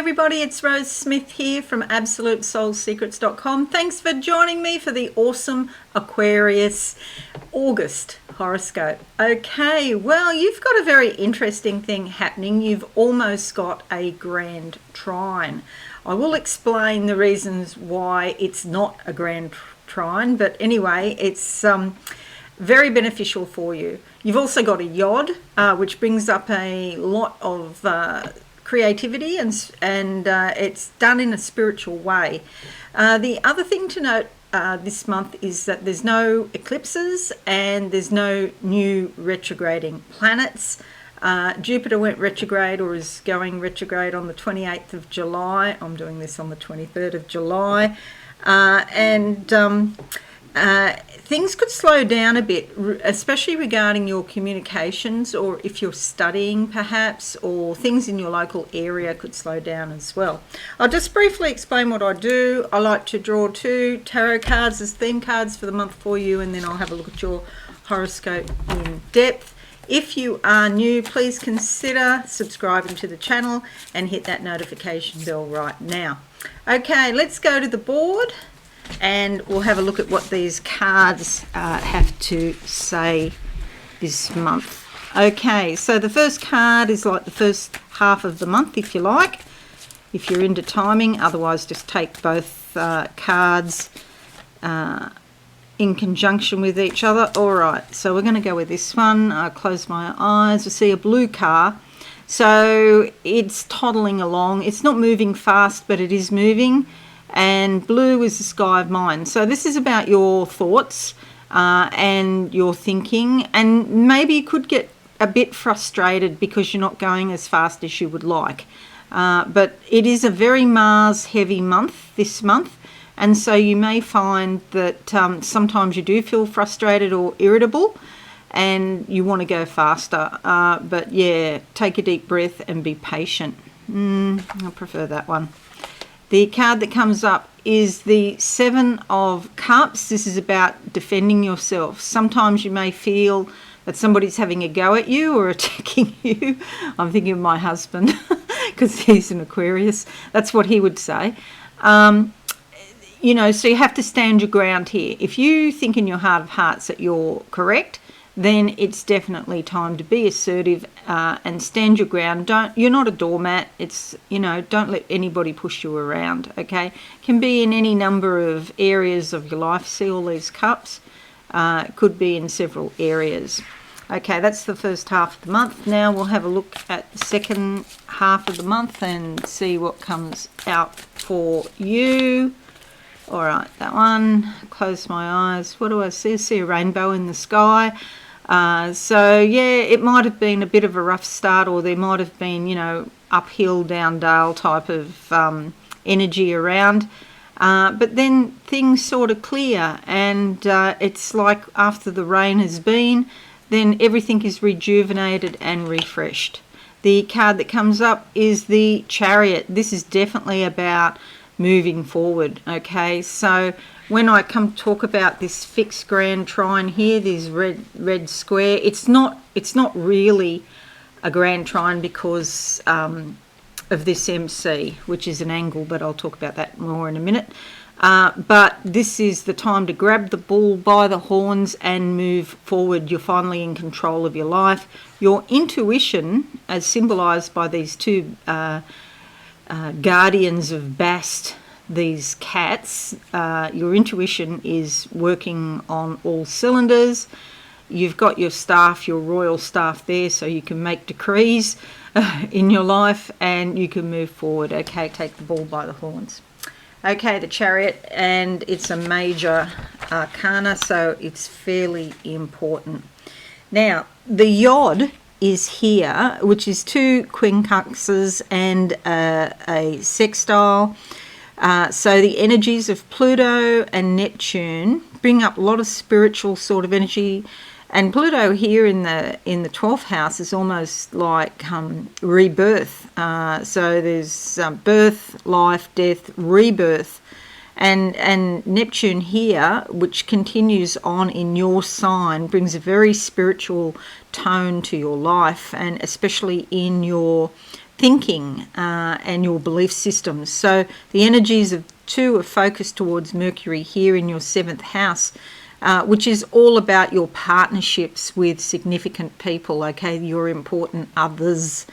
everybody, it's Rose Smith here from AbsoluteSoulSecrets.com. Thanks for joining me for the awesome Aquarius August horoscope. Okay, well, you've got a very interesting thing happening. You've almost got a grand trine. I will explain the reasons why it's not a grand trine, but anyway, it's very beneficial for you. You've also got a yod, which brings up a lot of creativity, and it's done in a spiritual way. The other thing to note this month is that there's no eclipses and there's no new retrograding planets. Jupiter went retrograde, or is going retrograde, on the 28th of July. I'm doing this on the 23rd of July. Things could slow down a bit, especially regarding your communications, or if you're studying perhaps, or things in your local area could slow down as well. I'll just briefly explain what I do. I like to draw 2 tarot cards as theme cards for the month for you, and then I'll have a look at your horoscope in depth. If you are new, please consider subscribing to the channel and hit that notification bell right now. Okay, let's go to the board and we'll have a look at what these cards have to say this month. Okay, so the first card is like the first half of the month, if you like, if you're into timing. Otherwise, just take both cards in conjunction with each other. All right, so we're going to go with this one. I'll close my eyes. I see a blue car. So it's toddling along. It's not moving fast, but it is moving. And blue is the sky of mind. So this is about your thoughts and your thinking, and maybe you could get a bit frustrated because you're not going as fast as you would like. But it is a very Mars heavy month this month, and so you may find that sometimes you do feel frustrated or irritable and you want to go faster. But yeah, take a deep breath and be patient. I prefer that one. The card that comes up is the 7 of Cups. This is about defending yourself. Sometimes you may feel that somebody's having a go at you or attacking you. I'm thinking of my husband because he's an Aquarius. That's what he would say. You know, so you have to stand your ground here. If you think in your heart of hearts that you're correct, then it's definitely time to be assertive and stand your ground. You're not a doormat. It's, you know, don't let anybody push you around, okay? Can be in any number of areas of your life. See all these cups? Could be in several areas. Okay, that's the first half of the month. Now we'll have a look at the second half of the month and see what comes out for you. All right, that one. Close my eyes. What do I see? I see a rainbow in the sky. So yeah, it might have been a bit of a rough start, or there might have been, you know, uphill, down dale type of energy around. But then things sort of clear, and it's like after the rain has been, then everything is rejuvenated and refreshed. The card that comes up is the Chariot. This is definitely about moving forward, okay? So when I come to talk about this fixed grand trine here, this red square, it's not really a grand trine because of this MC, which is an angle, but I'll talk about that more in a minute. But this is the time to grab the bull by the horns and move forward. You're finally in control of your life. Your intuition, as symbolized by these 2 guardians of Bast, these cats, your intuition is working on all cylinders. You've got your staff, your royal staff there, so you can make decrees in your life and you can move forward. Okay, take the bull by the horns. Okay, the Chariot, and it's a major arcana, so it's fairly important. Now, the Yod is here, which is 2 quincunxes and a sextile. So the energies of Pluto and Neptune bring up a lot of spiritual sort of energy, and Pluto here in the 12th house is almost like rebirth. So there's birth, life, death, rebirth, and Neptune here, which continues on in your sign, brings a very spiritual tone to your life, and especially in your thinking and your belief systems. So the energies of 2 are focused towards Mercury here in your 7th house, which is all about your partnerships with significant people, okay, your important others.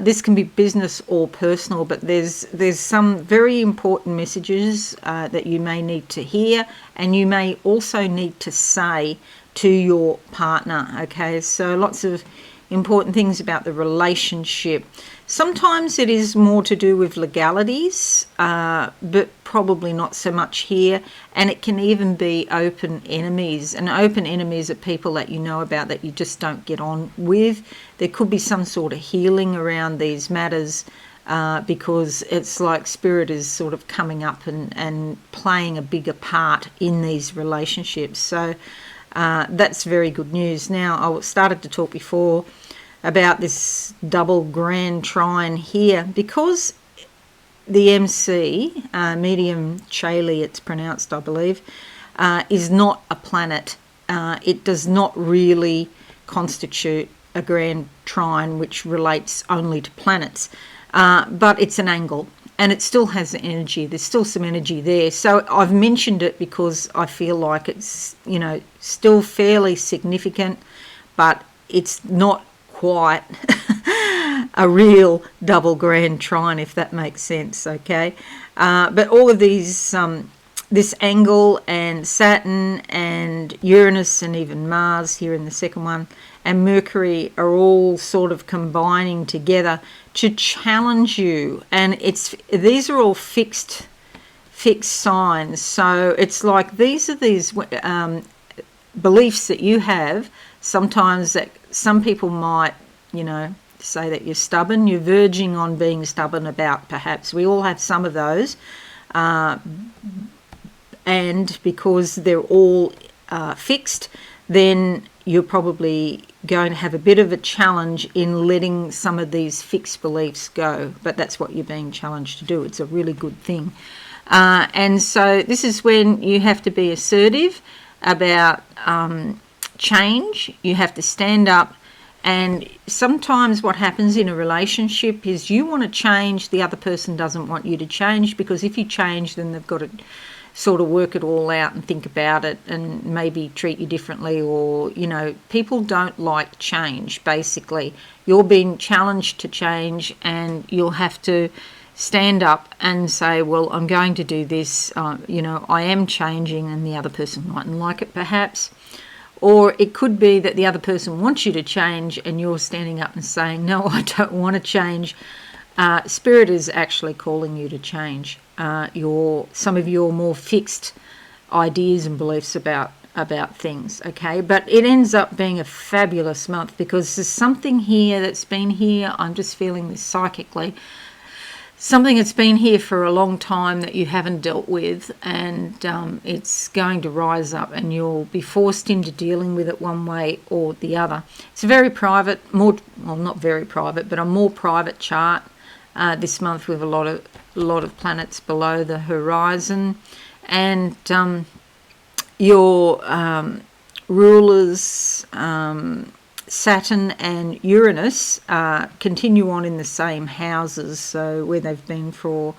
This can be business or personal, but there's some very important messages that you may need to hear, and you may also need to say to your partner, okay? So lots of important things about the relationship. Sometimes it is more to do with legalities, but probably not so much here. And it can even be open enemies. And open enemies are people that you know about that you just don't get on with. There could be some sort of healing around these matters because it's like spirit is sort of coming up and playing a bigger part in these relationships. So that's very good news. Now, I started to talk before about this double grand trine here, because the MC, medium Caeli it's pronounced, I believe, is not a planet. It does not really constitute a grand trine which relates only to planets, but it's an angle and it still has energy. There's still some energy there. So I've mentioned it because I feel like it's, you know, still fairly significant, but it's not quite a real double grand trine, if that makes sense, okay? But all of these, this angle and Saturn and Uranus and even Mars here in the second one and Mercury are all sort of combining together to challenge you. And these are all fixed signs. So it's like these are these beliefs that you have. Sometimes that some people might, you know, say that you're stubborn. You're verging on being stubborn about, perhaps. We all have some of those. And because they're all fixed, then you're probably going to have a bit of a challenge in letting some of these fixed beliefs go. But that's what you're being challenged to do. It's a really good thing. And so this is when you have to be assertive about change. You have to stand up, and sometimes what happens in a relationship is you want to change, the other person doesn't want you to change, because if you change then they've got to sort of work it all out and think about it and maybe treat you differently, or, you know, people don't like change. Basically you're being challenged to change and you'll have to stand up and say, well, I'm going to do this, you know, I am changing, and the other person mightn't like it perhaps. Or it could be that the other person wants you to change and you're standing up and saying, no, I don't want to change. Spirit is actually calling you to change some of your more fixed ideas and beliefs about things, okay? But it ends up being a fabulous month because there's something here that's been here. I'm just feeling this psychically. Something that's been here for a long time that you haven't dealt with, and it's going to rise up and you'll be forced into dealing with it one way or the other. It's a very private, not very private, but a more private chart this month, with a lot of planets below the horizon, and your rulers, Saturn and Uranus, continue on in the same houses, so where they've been for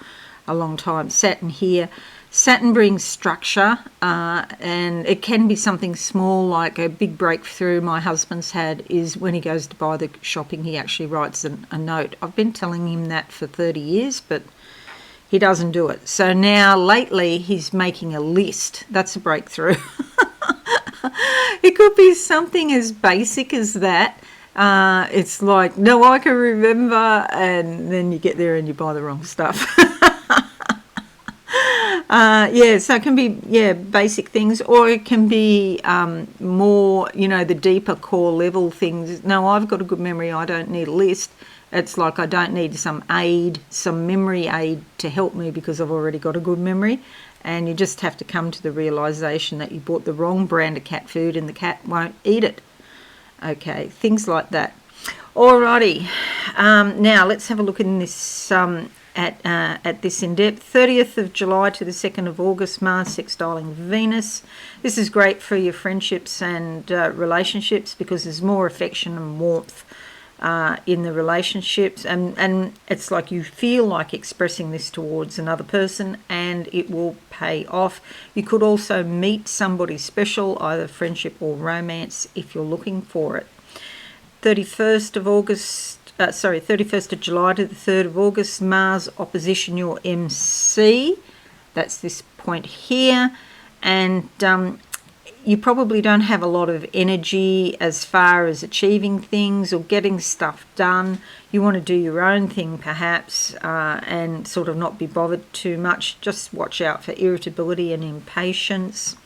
a long time. Saturn brings structure, and it can be something small, like a big breakthrough my husband's had is when he goes to buy the shopping, he actually writes a note. I've been telling him that for 30 years, but he doesn't do it. So now lately he's making a list. That's a breakthrough. It could be something as basic as that. It's like, no, I can remember, and then you get there and you buy the wrong stuff. So it can be, basic things, or it can be more, you know, the deeper core level things. No, I've got a good memory, I don't need a list. It's like I don't need some memory aid to help me because I've already got a good memory. And you just have to come to the realisation that you bought the wrong brand of cat food and the cat won't eat it. Okay, things like that. Alrighty, now let's have a look in this at this in depth. 30th of July to the 2nd of August, Mars sextiling Venus. This is great for your friendships and relationships because there's more affection and warmth in the relationships, and it's like you feel like expressing this towards another person and it will pay off. You could also meet somebody special, either friendship or romance, if you're looking for it. 31st of July to the 3rd of August, Mars opposition your MC. That's this point here. And you probably don't have a lot of energy as far as achieving things or getting stuff done. You want to do your own thing perhaps, and sort of not be bothered too much. Just watch out for irritability and impatience.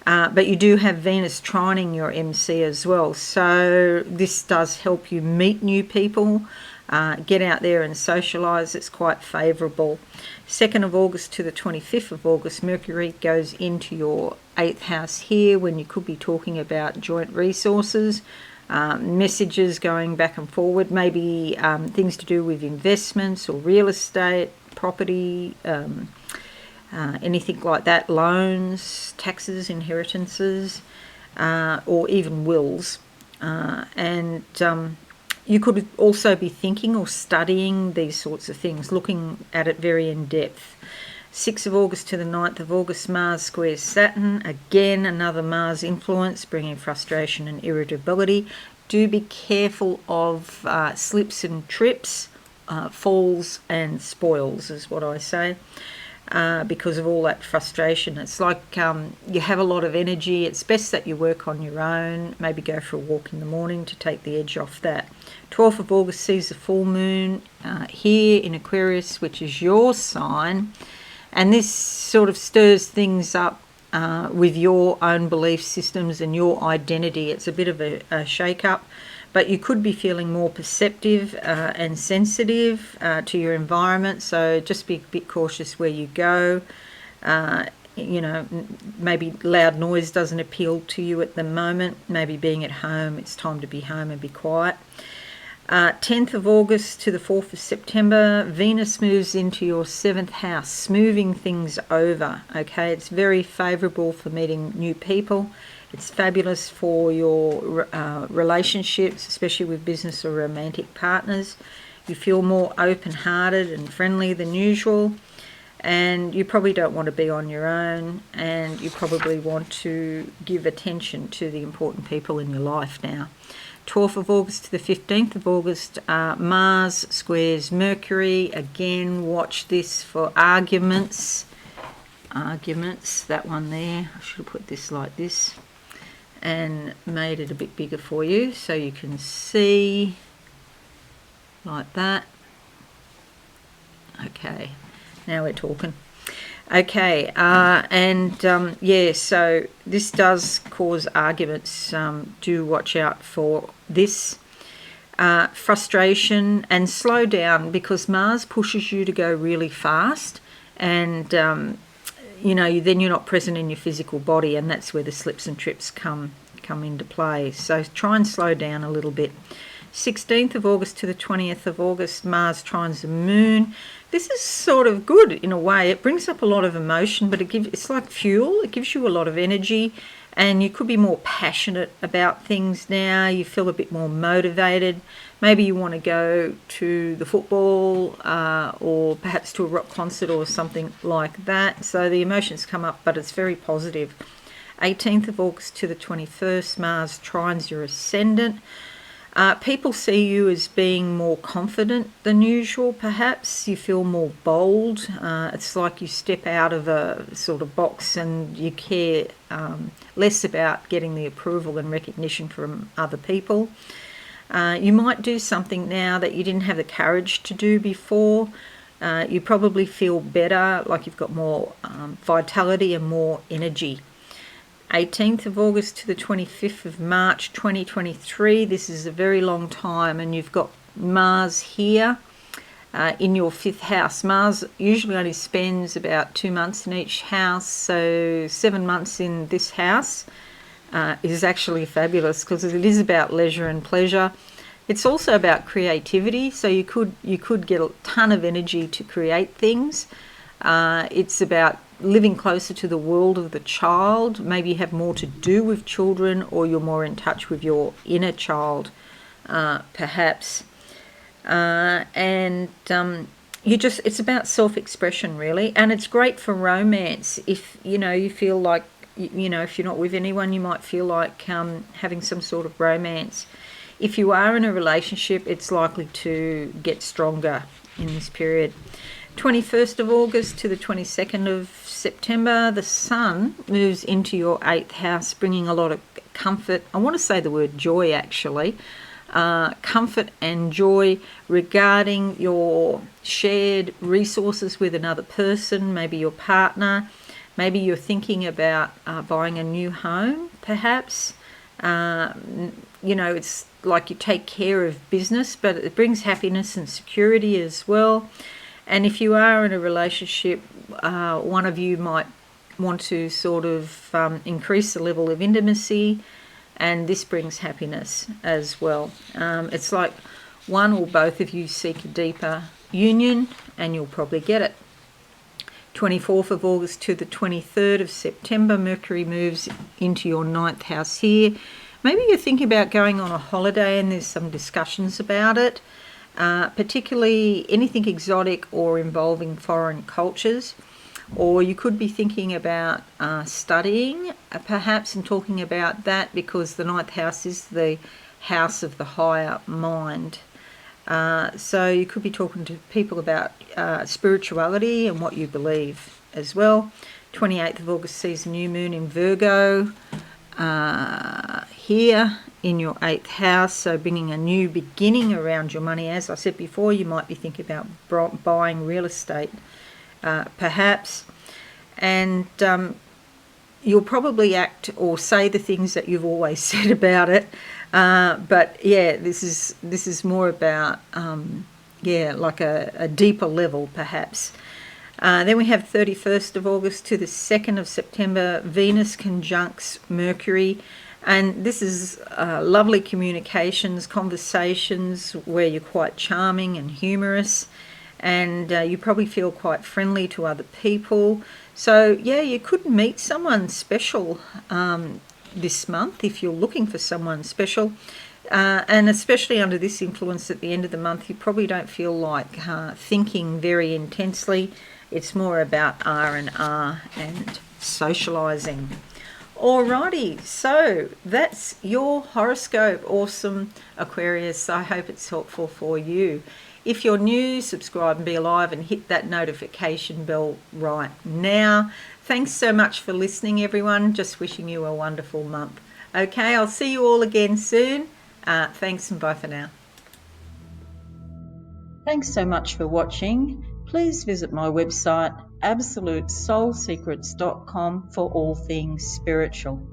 But you do have Venus trining your MC as well. So this does help you meet new people, get out there and socialise. It's quite favourable. 2nd of August to the 25th of August, Mercury goes into your 8th house here, when you could be talking about joint resources, messages going back and forward, maybe things to do with investments or real estate, property, anything like that, loans, taxes, inheritances, or even wills. And you could also be thinking or studying these sorts of things, looking at it very in depth. 6th of August to the 9th of August, Mars squares Saturn. Again, another Mars influence, bringing frustration and irritability. Do be careful of slips and trips, falls and spoils is what I say. Because of all that frustration. It's like you have a lot of energy. It's best that you work on your own, maybe go for a walk in the morning to take the edge off that. 12th of August sees the full moon here in Aquarius, which is your sign, and this sort of stirs things up with your own belief systems and your identity. It's a bit of a shake-up, but you could be feeling more perceptive and sensitive to your environment, so just be a bit cautious where you go. You know, maybe loud noise doesn't appeal to you at the moment. Maybe being at home, it's time to be home and be quiet. 10th of August to the 4th of September, Venus moves into your 7th house, smoothing things over, okay? It's very favourable for meeting new people. It's fabulous for your relationships, especially with business or romantic partners. You feel more open-hearted and friendly than usual, and you probably don't want to be on your own, and you probably want to give attention to the important people in your life now. 12th of August to the 15th of August, Mars squares Mercury. Again, watch this for arguments. That one there. I should have put this like this and made it a bit bigger for you so you can see like that. Okay, now we're talking. Okay, yeah, so this does cause arguments. Do watch out for this. Frustration, and slow down, because Mars pushes you to go really fast, and you know, then you're not present in your physical body, and that's where the slips and trips come into play. So try and slow down a little bit. 16th of August to the 20th of August, Mars trines the moon. This is sort of good in a way. It brings up a lot of emotion, but it's like fuel. It gives you a lot of energy, and you could be more passionate about things now. You feel a bit more motivated. Maybe you want to go to the football or perhaps to a rock concert or something like that. So the emotions come up, but it's very positive. 18th of August to the 21st, Mars trines your ascendant. People see you as being more confident than usual, perhaps. You feel more bold. It's like you step out of a sort of box, and you care less about getting the approval and recognition from other people. You might do something now that you didn't have the courage to do before. You probably feel better, like you've got more vitality and more energy. 18th of August to the 25th of March 2023. This is a very long time, and you've got Mars here in your 5th house. Mars usually only spends about 2 months in each house, so 7 months in this house is actually fabulous, because it is about leisure and pleasure. It's also about creativity, so you could get a ton of energy to create things. It's about living closer to the world of the child. Maybe you have more to do with children, or you're more in touch with your inner child. perhaps. It's about self-expression really, and it's great for romance. If you feel like if you're not with anyone, you might feel like having some sort of romance. If you are in a relationship, it's likely to get stronger in this period. 21st of August to the 22nd of September, the sun moves into your 8th house, bringing a lot of comfort. I want to say the word joy actually. Comfort and joy regarding your shared resources with another person, maybe your partner. Maybe you're thinking about buying a new home, perhaps. It's like you take care of business, but it brings happiness and security as well. And if you are in a relationship, one of you might want to sort of increase the level of intimacy, and this brings happiness as well. It's like one or both of you seek a deeper union, and you'll probably get it. 24th of August to the 23rd of September, Mercury moves into your 9th house here. Maybe you're thinking about going on a holiday and there's some discussions about it, particularly anything exotic or involving foreign cultures. Or you could be thinking about studying, perhaps, and talking about that, because the 9th house is the house of the higher mind. So you could be talking to people about spirituality and what you believe as well. 28th of August sees a new moon in Virgo here in your 8th house, so bringing a new beginning around your money. As I said before, you might be thinking about buying real estate, perhaps. And you'll probably act or say the things that you've always said about it. But yeah, this is more about like a deeper level perhaps. Then we have 31st of August to the 2nd of September, Venus conjuncts Mercury, and this is lovely communications, conversations where you're quite charming and humorous, and you probably feel quite friendly to other people. So yeah, you could meet someone special this month if you're looking for someone special, and especially under this influence at the end of the month, you probably don't feel like thinking very intensely. It's more about R&R and socialising. Alrighty, so that's your horoscope. Awesome, Aquarius. I hope it's helpful for you. If you're new, subscribe and be alive and hit that notification bell right now. Thanks so much for listening, everyone. Just wishing you a wonderful month. Okay, I'll see you all again soon. Thanks and bye for now. Thanks so much for watching. Please visit my website absolutesoulsecrets.com for all things spiritual.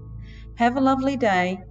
Have a lovely day.